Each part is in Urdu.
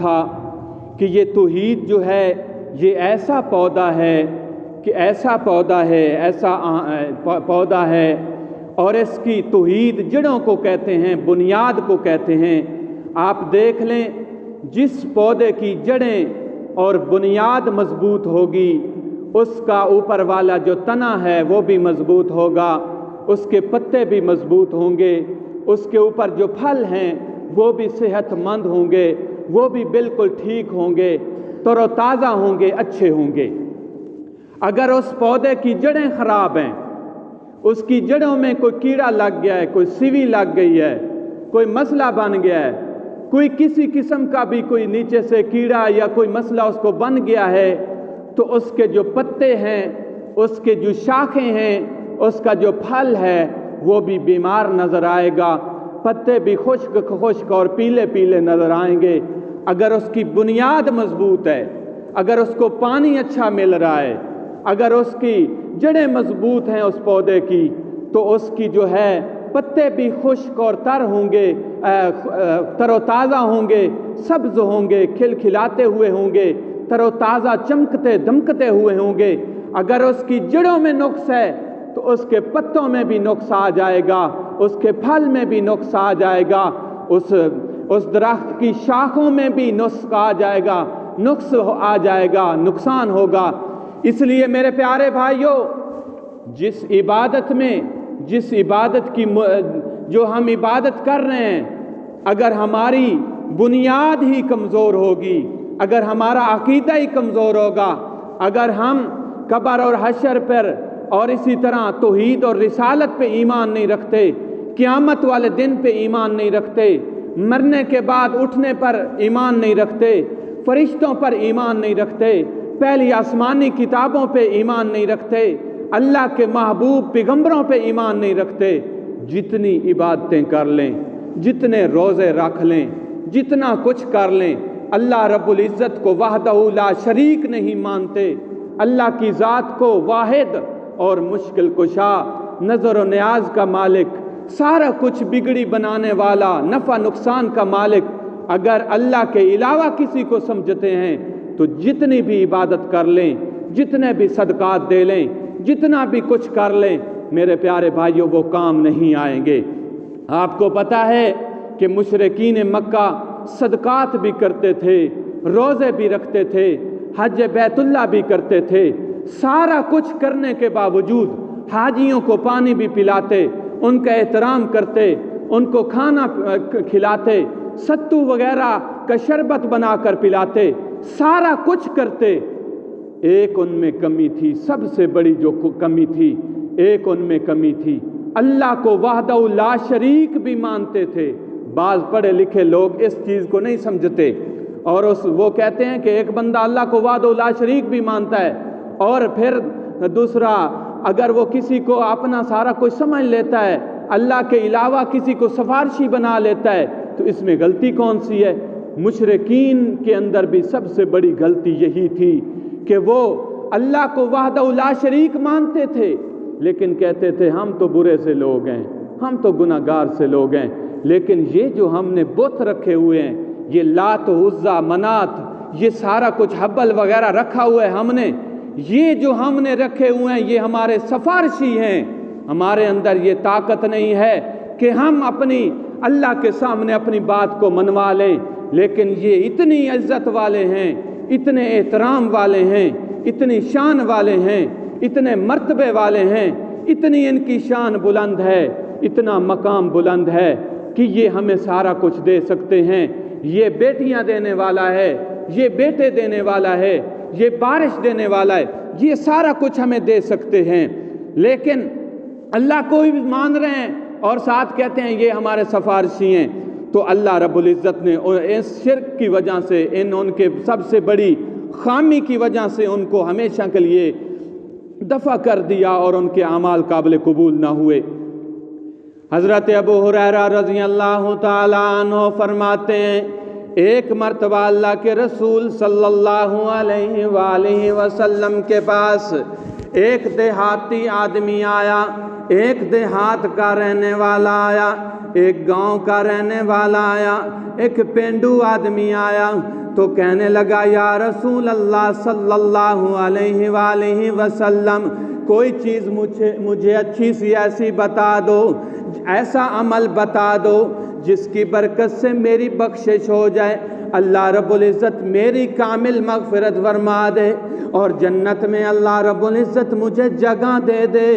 تھا کہ یہ توحید جو ہے یہ ایسا پودا ہے کہ ایسا پودا ہے، ایسا پودا ہے، اور اس کی توحید جڑوں کو کہتے ہیں، بنیاد کو کہتے ہیں۔ آپ دیکھ لیں، جس پودے کی جڑیں اور بنیاد مضبوط ہوگی، اس کا اوپر والا جو تنا ہے وہ بھی مضبوط ہوگا، اس کے پتے بھی مضبوط ہوں گے، اس کے اوپر جو پھل ہیں وہ بھی صحت مند ہوں گے، وہ بھی بالکل ٹھیک ہوں گے، تر و تازہ ہوں گے، اچھے ہوں گے۔ اگر اس پودے کی جڑیں خراب ہیں، اس کی جڑوں میں کوئی کیڑا لگ گیا ہے، کوئی سیوی لگ گئی ہے، کوئی مسئلہ بن گیا ہے، کوئی کسی قسم کا بھی کوئی نیچے سے کیڑا یا کوئی مسئلہ اس کو بن گیا ہے، تو اس کے جو پتے ہیں، اس کے جو شاخیں ہیں، اس کا جو پھل ہے وہ بھی بیمار نظر آئے گا، پتے بھی خشک خشک اور پیلے پیلے نظر آئیں گے۔ اگر اس کی بنیاد مضبوط ہے، اگر اس کو پانی اچھا مل رہا ہے، اگر اس کی جڑیں مضبوط ہیں اس پودے کی، تو اس کی جو ہے پتے بھی خشک اور تر ہوں گے، تر و تازہ ہوں گے، سبز ہوں گے، کھلکھلاتے ہوئے ہوں گے، تر و تازہ چمکتے دمکتے ہوئے ہوں گے۔ اگر اس کی جڑوں میں نقص ہے تو اس کے پتوں میں بھی نقص آ جائے گا، اس کے پھل میں بھی نقص آ جائے گا، اس درخت کی شاخوں میں بھی نقص آ جائے گا، نقص آ جائے گا، نقصان ہوگا۔ اس لیے میرے پیارے بھائیوں، جس عبادت کی جو ہم عبادت کر رہے ہیں، اگر ہماری بنیاد ہی کمزور ہوگی، اگر ہمارا عقیدہ ہی کمزور ہوگا، اگر ہم قبر اور حشر پر اور اسی طرح توحید اور رسالت پہ ایمان نہیں رکھتے، قیامت والے دن پہ ایمان نہیں رکھتے، مرنے کے بعد اٹھنے پر ایمان نہیں رکھتے، فرشتوں پر ایمان نہیں رکھتے، پہلی آسمانی کتابوں پہ ایمان نہیں رکھتے، اللہ کے محبوب پیغمبروں پہ ایمان نہیں رکھتے، جتنی عبادتیں کر لیں، جتنے روزے رکھ لیں، جتنا کچھ کر لیں، اللہ رب العزت کو وحدہ لا شریک نہیں مانتے، اللہ کی ذات کو واحد اور مشکل کشا، نظر و نیاز کا مالک، سارا کچھ بگڑی بنانے والا، نفع نقصان کا مالک، اگر اللہ کے علاوہ کسی کو سمجھتے ہیں تو جتنی بھی عبادت کر لیں، جتنے بھی صدقات دے لیں، جتنا بھی کچھ کر لیں، میرے پیارے بھائیوں وہ کام نہیں آئیں گے۔ آپ کو پتہ ہے کہ مشرکین مکہ صدقات بھی کرتے تھے، روزے بھی رکھتے تھے، حج بیت اللہ بھی کرتے تھے، سارا کچھ کرنے کے باوجود حاجیوں کو پانی بھی پلاتے، ان کا احترام کرتے، ان کو کھانا کھلاتے، ستو وغیرہ کا شربت بنا کر پلاتے، سارا کچھ کرتے، ایک ان میں کمی تھی، سب سے بڑی جو کمی تھی، ایک ان میں کمی تھی، اللہ کو وحدہ لا شریک بھی مانتے تھے۔ بعض پڑھے لکھے لوگ اس چیز کو نہیں سمجھتے، اور وہ کہتے ہیں کہ ایک بندہ اللہ کو وحدہ لا شریک بھی مانتا ہے، اور پھر دوسرا اگر وہ کسی کو اپنا سارا کچھ سمجھ لیتا ہے، اللہ کے علاوہ کسی کو سفارشی بنا لیتا ہے، تو اس میں غلطی کون سی ہے؟ مشرکین کے اندر بھی سب سے بڑی غلطی یہی تھی کہ وہ اللہ کو وحدہ لا شریک مانتے تھے، لیکن کہتے تھے ہم تو برے سے لوگ ہیں، ہم تو گناہگار سے لوگ ہیں، لیکن یہ جو ہم نے بت رکھے ہوئے ہیں، یہ لات و عزا منات، یہ سارا کچھ حبل وغیرہ رکھا ہوا ہے ہم نے، یہ جو ہم نے رکھے ہوئے ہیں یہ ہمارے سفارشی ہیں، ہمارے اندر یہ طاقت نہیں ہے کہ ہم اپنی اللہ کے سامنے اپنی بات کو منوا لیں، لیکن یہ اتنی عزت والے ہیں، اتنے احترام والے ہیں، اتنی شان والے ہیں، اتنے مرتبے والے ہیں، اتنی ان کی شان بلند ہے، اتنا مقام بلند ہے کہ یہ ہمیں سارا کچھ دے سکتے ہیں، یہ بیٹیاں دینے والا ہے، یہ بیٹے دینے والا ہے، یہ بارش دینے والا ہے، یہ سارا کچھ ہمیں دے سکتے ہیں، لیکن اللہ کو بھی مان رہے ہیں اور ساتھ کہتے ہیں یہ ہمارے سفارشی ہیں۔ تو اللہ رب العزت نے اس شرک کی وجہ سے، ان کے سب سے بڑی خامی کی وجہ سے ان کو ہمیشہ کے لیے دفع کر دیا اور ان کے اعمال قابل قبول نہ ہوئے۔ حضرت ابو ہریرہ رضی اللہ تعالیٰ عنہ فرماتے ہیں، ایک مرتبہ اللہ کے رسول صلی اللہ علیہ وآلہ وسلم کے پاس ایک دیہاتی آدمی آیا، ایک دیہات کا رہنے والا آیا، ایک گاؤں کا رہنے والا آیا، ایک پینڈو آدمی آیا، تو کہنے لگا یا رسول اللہ صلی اللہ علیہ وآلہ وسلم کوئی چیز مجھے اچھی سی ایسی بتا دو، ایسا عمل بتا دو جس کی برکت سے میری بخشش ہو جائے، اللہ رب العزت میری کامل مغفرت فرما دے اور جنت میں اللہ رب العزت مجھے جگہ دے دے،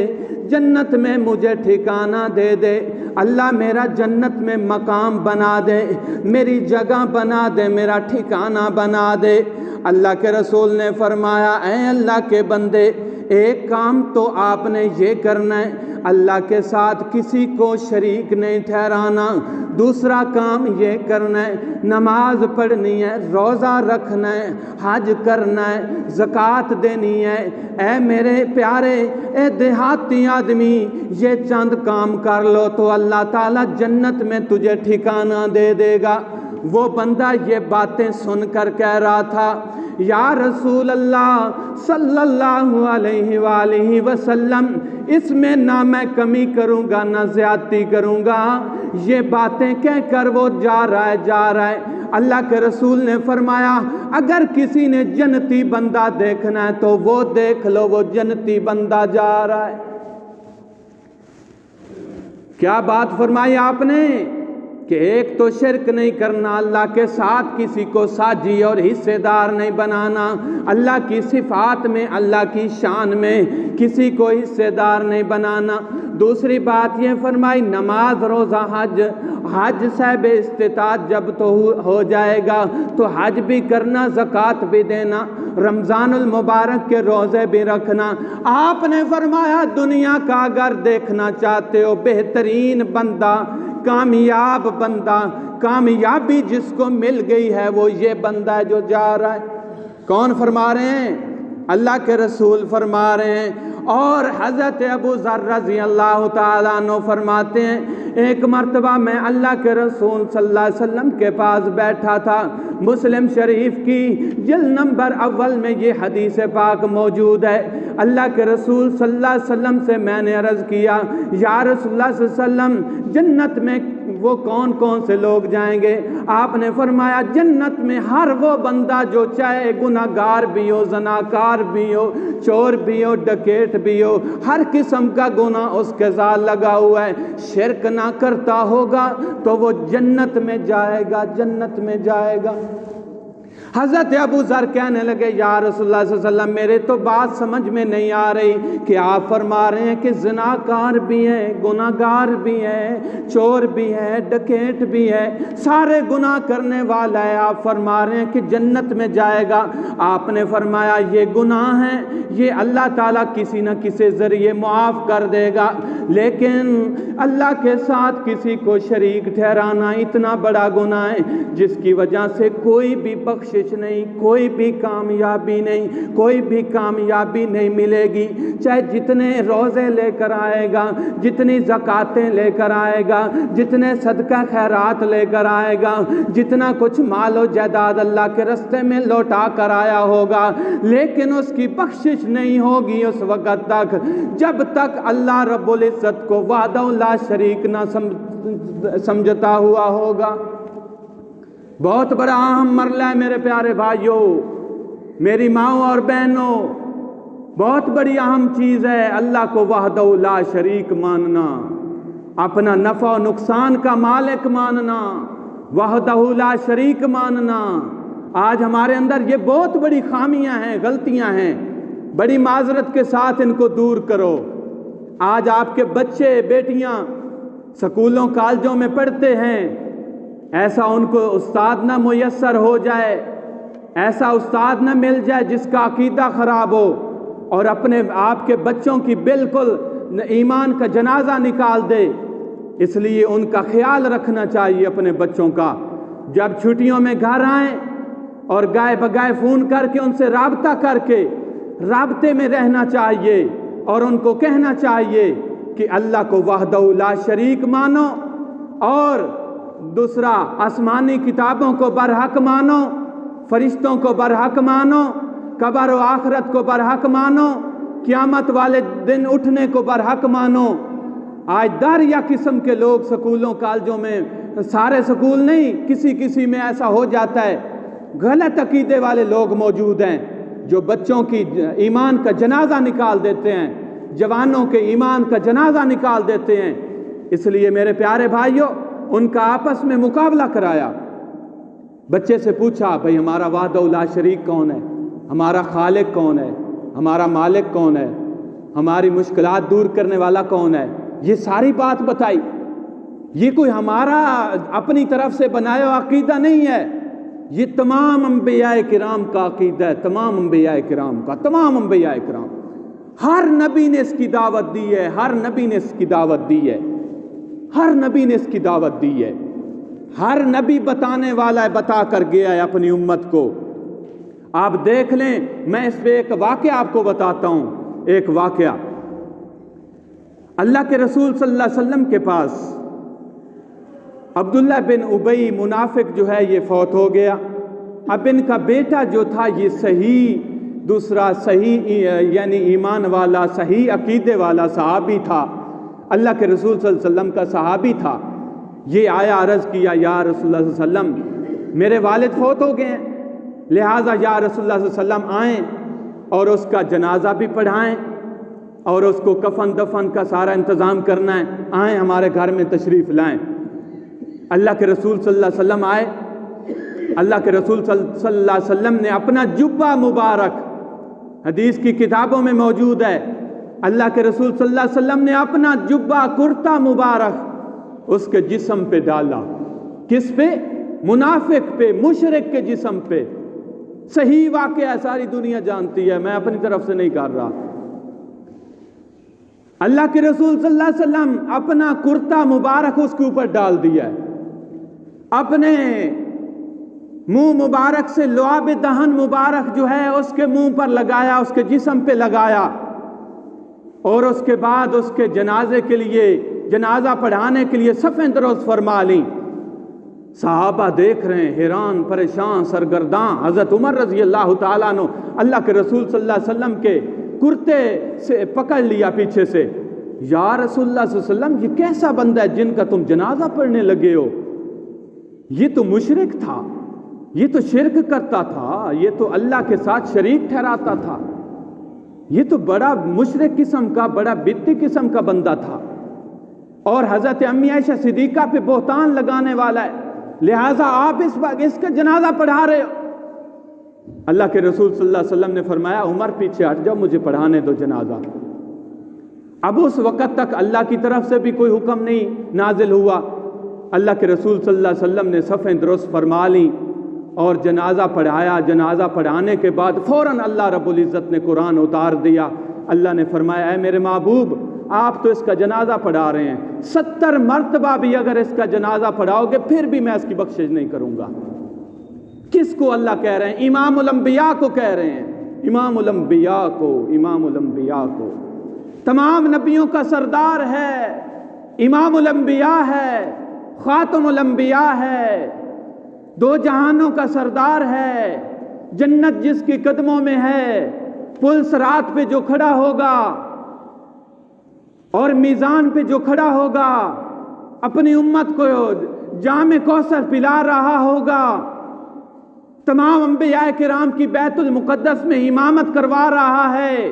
جنت میں مجھے ٹھکانہ دے دے، اللہ میرا جنت میں مقام بنا دے، میری جگہ بنا دے، میرا ٹھکانہ بنا دے۔ اللہ کے رسول نے فرمایا اے اللہ کے بندے، ایک کام تو آپ نے یہ کرنا ہے، اللہ کے ساتھ کسی کو شریک نہیں ٹھہرانا، دوسرا کام یہ کرنا ہے نماز پڑھنی ہے، روزہ رکھنا ہے، حج کرنا ہے، زکوٰۃ دینی ہے۔ اے میرے پیارے، اے دیہاتی آدمی، یہ چند کام کر لو تو اللہ تعالیٰ جنت میں تجھے ٹھکانہ دے دے گا۔ وہ بندہ یہ باتیں سن کر کہہ رہا تھا یا رسول اللہ صلی اللہ علیہ وآلہ وسلم، اس میں نہ میں کمی کروں گا نہ زیادتی کروں گا۔ یہ باتیں کہہ کر وہ جا رہا ہے۔ اللہ کے رسول نے فرمایا اگر کسی نے جنتی بندہ دیکھنا ہے تو وہ دیکھ لو، وہ جنتی بندہ جا رہا ہے۔ کیا بات فرمائی آپ نے کہ ایک تو شرک نہیں کرنا، اللہ کے ساتھ کسی کو ساجی اور حصے دار نہیں بنانا، اللہ کی صفات میں، اللہ کی شان میں کسی کو حصے دار نہیں بنانا۔ دوسری بات یہ فرمائی نماز، روزہ، حج صاحب استطاعت جب تو ہو جائے گا تو حج بھی کرنا، زکوٰۃ بھی دینا، رمضان المبارک کے روزے بھی رکھنا۔ آپ نے فرمایا دنیا کا اگر دیکھنا چاہتے ہو بہترین بندہ، کامیاب بندہ، کامیابی جس کو مل گئی ہے وہ یہ بندہ ہے جو جا رہا ہے۔ کون فرما رہے ہیں؟ اللہ کے رسول فرما رہے ہیں۔ اور حضرت ابو ذر رضی اللہ تعالیٰ عنہ فرماتے ہیں ایک مرتبہ میں اللہ کے رسول صلی اللہ علیہ وسلم کے پاس بیٹھا تھا۔ مسلم شریف کی جلد نمبر اول میں یہ حدیث پاک موجود ہے۔ اللہ کے رسول صلی اللہ علیہ وسلم سے میں نے عرض کیا یا رسول اللہ صلی اللہ علیہ وسلم جنت میں وہ کون کون سے لوگ جائیں گے؟ آپ نے فرمایا جنت میں ہر وہ بندہ جو چاہے گناہگار بھی ہو، زناکار بھی ہو، چور بھی ہو، ڈکیٹ بھی ہو، ہر قسم کا گناہ اس کے ساتھ لگا ہوا ہے، شرک نہ کرتا ہوگا تو وہ جنت میں جائے گا، جنت میں جائے گا۔ حضرت ابو ذر کہنے لگے یا رسول اللہ صلی اللہ علیہ وسلم میرے تو بات سمجھ میں نہیں آ رہی کہ آپ فرما رہے ہیں کہ زناکار بھی ہے، گناہگار بھی ہے، چور بھی ہے، ڈکیٹ بھی ہے، سارے گناہ کرنے والا ہے، آپ فرما رہے ہیں کہ جنت میں جائے گا۔ آپ نے فرمایا یہ گناہ ہیں، یہ اللہ تعالیٰ کسی نہ کسی ذریعے معاف کر دے گا، لیکن اللہ کے ساتھ کسی کو شریک ٹھہرانا اتنا بڑا گناہ ہے جس کی وجہ سے کوئی بھی بخشش نہیں، کوئی بھی کامیابی نہیں، کوئی بھی کامیابی نہیں ملے گی، چاہے جتنے روزے لے کر آئے گا، جتنی زکاتیں لے کر آئے گا، جتنے صدقہ خیرات لے کر آئے گا، جتنا کچھ مال و جائیداد اللہ کے راستے میں لوٹا کر آیا ہوگا، لیکن اس کی بخشش نہیں ہوگی اس وقت تک جب تک اللہ رب العزت کو وحدہ لا شریک نہ سمجھتا ہوا ہوگا۔ بہت بڑا اہم مرحلہ ہے میرے پیارے بھائیوں، میری ماؤں اور بہنوں، بہت بڑی اہم چیز ہے اللہ کو وحدہ لا شریک ماننا، اپنا نفع و نقصان کا مالک ماننا، وحدہ لا شریک ماننا۔ آج ہمارے اندر یہ بہت بڑی خامیاں ہیں، غلطیاں ہیں، بڑی معذرت کے ساتھ ان کو دور کرو۔ آج آپ کے بچے بیٹیاں سکولوں کالجوں میں پڑھتے ہیں، ایسا ان کو استاد نہ میسر ہو جائے، ایسا استاد نہ مل جائے جس کا عقیدہ خراب ہو اور اپنے آپ کے بچوں کی بالکل ایمان کا جنازہ نکال دے۔ اس لیے ان کا خیال رکھنا چاہیے اپنے بچوں کا، جب چھٹیوں میں گھر آئیں اور گائے بگائے فون کر کے ان سے رابطہ کر کے رابطے میں رہنا چاہیے اور ان کو کہنا چاہیے کہ اللہ کو وحدہ لا شریک مانو، اور دوسرا آسمانی کتابوں کو برحق مانو، فرشتوں کو برحق مانو، قبر و آخرت کو برحق مانو، قیامت والے دن اٹھنے کو برحق مانو۔ آج دریا قسم کے لوگ سکولوں کالجوں میں، سارے سکول نہیں، کسی کسی میں ایسا ہو جاتا ہے، غلط عقیدے والے لوگ موجود ہیں جو بچوں کی ایمان کا جنازہ نکال دیتے ہیں، جوانوں کے ایمان کا جنازہ نکال دیتے ہیں۔ اس لیے میرے پیارے بھائیوں، ان کا آپس میں مقابلہ کرایا۔ بچے سے پوچھا، بھئی ہمارا وحدہ لا شریک کون ہے؟ ہمارا خالق کون ہے؟ ہمارا مالک کون ہے؟ ہماری مشکلات دور کرنے والا کون ہے؟ یہ ساری بات بتائی۔ یہ کوئی ہمارا اپنی طرف سے بنایا ہوا عقیدہ نہیں ہے، یہ تمام انبیاء کرام کا عقیدہ ہے، تمام انبیاء کرام کا، تمام انبیاء کرام، ہر نبی نے اس کی دعوت دی ہے، ہر نبی نے اس کی دعوت دی ہے، ہر نبی نے اس کی دعوت دی ہے۔ ہر نبی بتانے والا ہے، بتا کر گیا ہے اپنی امت کو۔ آپ دیکھ لیں، میں اس پہ ایک واقعہ آپ کو بتاتا ہوں، ایک واقعہ۔ اللہ کے رسول صلی اللہ علیہ وسلم کے پاس عبداللہ بن ابی منافق جو ہے یہ فوت ہو گیا۔ اب ان کا بیٹا جو تھا یہ صحیح، دوسرا صحیح یعنی ایمان والا، صحیح عقیدے والا صحابی تھا، اللہ کے رسول صلی اللہ علیہ وسلم کا صحابی تھا۔ یہ آیا، عرض کیا، یا رسول اللہ صلی اللہ علیہ وسلم میرے والد فوت ہو گئے ہیں، لہٰذا یا رسول اللہ صلی اللہ علیہ وسلم آئیں اور اس کا جنازہ بھی پڑھائیں اور اس کو کفن دفن کا سارا انتظام کرنا ہے، آئیں ہمارے گھر میں تشریف لائیں۔ اللہ کے رسول صلی اللہ علیہ وسلم آئے۔ اللہ کے رسول صلی اللہ علیہ وسلم نے اپنا جبہ مبارک، حدیث کی کتابوں میں موجود ہے، اللہ کے رسول صلی اللہ علیہ وسلم نے اپنا جبہ، کرتا مبارک اس کے جسم پہ ڈالا۔ کس پہ؟ منافق پہ، مشرک کے جسم پہ۔ صحیح واقعہ، ساری دنیا جانتی ہے، میں اپنی طرف سے نہیں کر رہا۔ اللہ کے رسول صلی اللہ علیہ وسلم اپنا کرتا مبارک اس کے اوپر ڈال دیا ہے، اپنے منہ مبارک سے لعاب دہن مبارک جو ہے اس کے منہ پر لگایا، اس کے جسم پہ لگایا، اور اس کے بعد اس کے جنازے کے لیے، جنازہ پڑھانے کے لیے صفیں درست فرما لیں۔ صحابہ دیکھ رہے ہیں، حیران، پریشان، سرگرداں۔ حضرت عمر رضی اللہ تعالیٰ عنہ اللہ کے رسول صلی اللہ علیہ وسلم کے کرتے سے پکڑ لیا پیچھے سے، یا رسول اللہ صلی اللہ علیہ وسلم یہ کیسا بندہ ہے جن کا تم جنازہ پڑھنے لگے ہو؟ یہ تو مشرک تھا، یہ تو شرک کرتا تھا، یہ تو اللہ کے ساتھ شریک ٹھہراتا تھا، یہ تو بڑا مشرک قسم کا، بڑا بدعتی قسم کا بندہ تھا، اور حضرت امی عائشہ صدیقہ پہ بہتان لگانے والا ہے، لہٰذا آپ اس کا جنازہ پڑھا رہے ہو۔ اللہ کے رسول صلی اللہ علیہ وسلم نے فرمایا، عمر پیچھے ہٹ جاؤ، مجھے پڑھانے دو جنازہ۔ اب اس وقت تک اللہ کی طرف سے بھی کوئی حکم نہیں نازل ہوا۔ اللہ کے رسول صلی اللہ علیہ وسلم نے صفیں درست فرما لیں اور جنازہ پڑھایا۔ جنازہ پڑھانے کے بعد فوراً اللہ رب العزت نے قرآن اتار دیا۔ اللہ نے فرمایا، اے میرے محبوب، آپ تو اس کا جنازہ پڑھا رہے ہیں، 70 مرتبہ بھی اگر اس کا جنازہ پڑھاؤ گے پھر بھی میں اس کی بخشش نہیں کروں گا۔ کس کو اللہ کہہ رہے ہیں؟ امام الانبیاء کو کہہ رہے ہیں، امام الانبیاء کو، امام الانبیاء کو، تمام نبیوں کا سردار ہے، امام الانبیاء ہے، خاتم الانبیاء ہے، دو جہانوں کا سردار ہے، جنت جس کے قدموں میں ہے، پل صراط پہ جو کھڑا ہوگا اور میزان پہ جو کھڑا ہوگا، اپنی امت کو جام کوثر پلا رہا ہوگا، تمام انبیاء کرام کی بیت المقدس میں امامت کروا رہا ہے،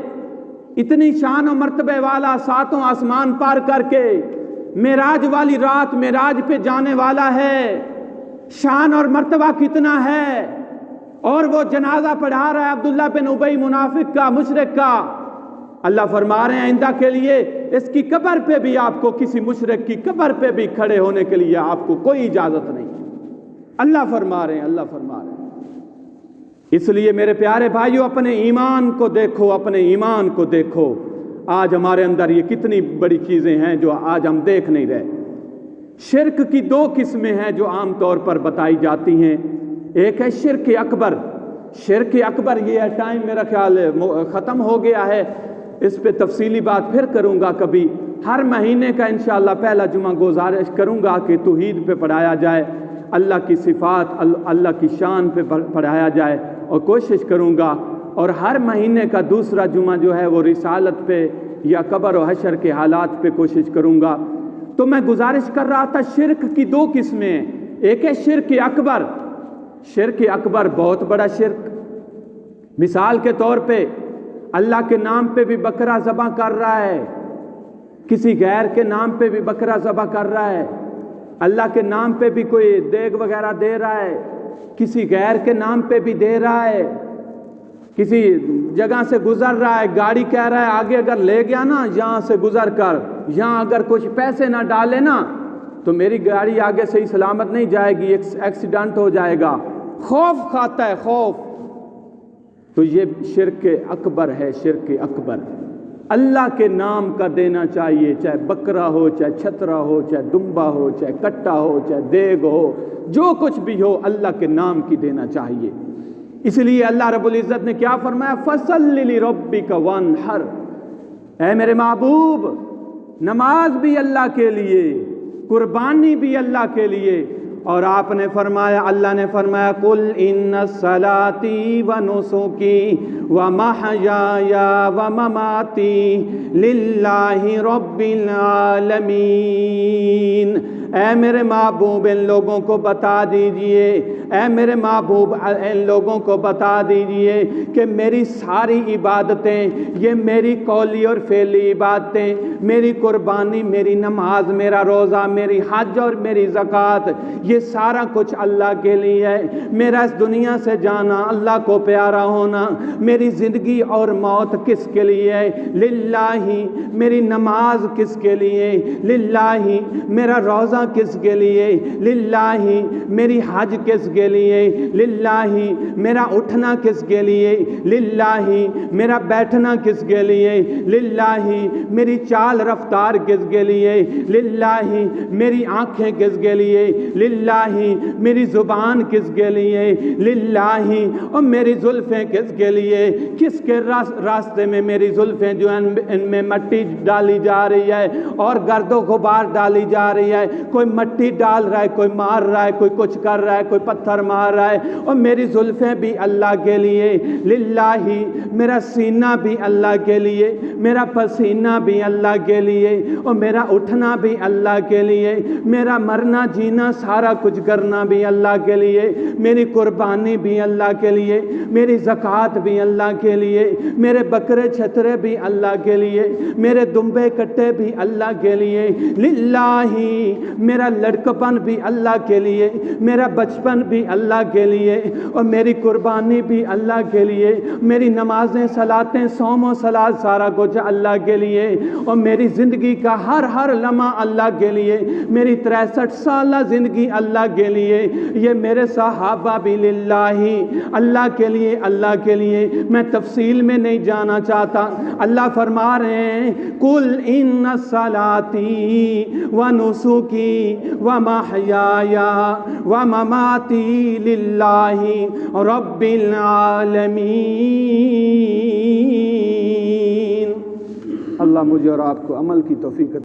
اتنی شان و مرتبے والا، 7 آسمان پار کر کے معراج والی رات معراج پہ جانے والا ہے، شان اور مرتبہ کتنا ہے، اور وہ جنازہ پڑھا رہا ہے عبداللہ بن ابی منافق کا، مشرک کا۔ اللہ فرما رہے ہیں آئندہ کے لیے اس کی قبر پہ بھی، آپ کو کسی مشرک کی قبر پہ بھی کھڑے ہونے کے لیے آپ کو کوئی اجازت نہیں۔ اللہ فرما رہے ہیں، اللہ فرما رہے ہیں۔ اس لیے میرے پیارے بھائیوں، اپنے ایمان کو دیکھو، اپنے ایمان کو دیکھو۔ آج ہمارے اندر یہ کتنی بڑی چیزیں ہیں جو آج ہم دیکھ نہیں رہے۔ شرک کی 2 قسمیں ہیں جو عام طور پر بتائی جاتی ہیں۔ ایک ہے شرک اکبر۔ شرک اکبر یہ ہے، ٹائم میرا خیال ختم ہو گیا ہے، اس پہ تفصیلی بات پھر کروں گا کبھی۔ ہر مہینے کا انشاءاللہ پہلا جمعہ گزارش کروں گا کہ توحید پہ پڑھایا جائے، اللہ کی صفات، اللہ کی شان پہ پڑھایا جائے، اور کوشش کروں گا۔ اور ہر مہینے کا دوسرا جمعہ جو ہے وہ رسالت پہ یا قبر و حشر کے حالات پہ کوشش کروں گا۔ تو میں گزارش کر رہا تھا، شرک کی 2 قسمیں ہیں۔ ایک ہے شرک اکبر، شرک اکبر بہت بڑا شرک. مثال کے طور پہ اللہ کے نام پہ بھی بکرا ذبح کر رہا ہے, کسی غیر کے نام پہ بھی بکرا ذبح کر رہا ہے, اللہ کے نام پہ بھی کوئی دیگ وغیرہ دے رہا ہے, کسی غیر کے نام پہ بھی دے رہا ہے, کسی جگہ سے گزر رہا ہے, گاڑی کہہ رہا ہے آگے اگر لے گیا نا یہاں سے گزر کر, یہاں اگر کچھ پیسے نہ ڈالے نا تو میری گاڑی آگے صحیح سلامت نہیں جائے گی, ایکسیڈنٹ ہو جائے گا, خوف کھاتا ہے خوف. تو یہ شرک اکبر ہے, شرک اکبر. اللہ کے نام کا دینا چاہیے, چاہے بکرا ہو, چاہے چھترا ہو, چاہے دمبا ہو, چاہے کٹا ہو, چاہے دیگ ہو, جو کچھ بھی ہو اللہ کے نام کی دینا چاہیے. اس لیے اللہ رب العزت نے کیا فرمایا, فَصَلِّ لِرَبِّكَ وَانْحَرْ, اے میرے محبوب نماز بھی اللہ کے لیے, قربانی بھی اللہ کے لیے. اور آپ نے فرمایا, اللہ نے فرمایا قُلْ إِنَّ صَلَاتِي وَنُسُكِي وَمَحْيَايَ وَمَمَاتِي لِلَّهِ رَبِّ الْعَالَمِينَ. اے میرے محبوب ان لوگوں کو بتا دیجئے, اے میرے محبوب ان لوگوں کو بتا دیجئے کہ میری ساری عبادتیں, یہ میری قولی اور فعلی عبادتیں, میری قربانی, میری نماز, میرا روزہ, میری حج اور میری زکوٰۃ, یہ سارا کچھ اللہ کے لیے ہے. میرا اس دنیا سے جانا, اللہ کو پیارا ہونا, میری زندگی اور موت کس کے لیے ہے, للہ. میری نماز کس کے لیے, للہ. میرا روزہ کس کے لیے, للہ. میری حج کس کے لیے, للہ. میرا اٹھنا کس کے لیے, للہ. میرا بیٹھنا کس کے لیے, للہ. میری چال رفتار کس کے لیے, للہ. میری آنکھیں کس کے لیے, للہ. میری زبان کس کے لیے, للہ. اور میری زلفیں کس کے لیے, کس کے راستے میں میری زلفیں جو ان میں مٹی ڈالی جا رہی ہے اور گرد و غبار ڈالی جا رہی ہے, کوئی مٹی ڈال رہا ہے, کوئی مار رہا ہے, کوئی کچھ کر رہا ہے, کوئی پتھر مار رہا ہے. اور میری زلفیں بھی اللہ کے لیے, للہ. میرا سینہ بھی اللہ کے لیے, میرا پسینہ بھی اللہ کے لیے, اور میرا اٹھنا بھی اللہ کے لیے, میرا مرنا جینا سارا کچھ کرنا بھی اللہ کے لیے, میری قربانی بھی اللہ کے لیے, میری زکوٰۃ بھی اللہ کے لیے, میرے بکرے چھترے بھی اللہ کے لیے, میرے دمبے کٹے بھی اللہ کے لیے, للہ. میرا لڑکپن بھی اللہ کے لیے, میرا بچپن بھی اللہ کے لیے, اور میری قربانی بھی اللہ کے لیے, میری نمازیں, صلاتیں, صوم و صلات سارا کچھ اللہ کے لیے, اور میری زندگی کا ہر لمحہ اللہ کے لیے, میری 63 سالہ زندگی اللہ کے لیے. یہ میرے صحابہ بھی للہ, اللہ کے لیے, اللہ کے لیے. میں تفصیل میں نہیں جانا چاہتا. اللہ فرما رہے ہیں قُلْ إِنَّ صَلَاتِي وَنُسُكِي وَمَحْيَايَ وَمَمَاتِي لِلَّهِ رَبِّ الْعَالَمِينَ. اللہ مجھے اور آپ کو عمل کی توفیق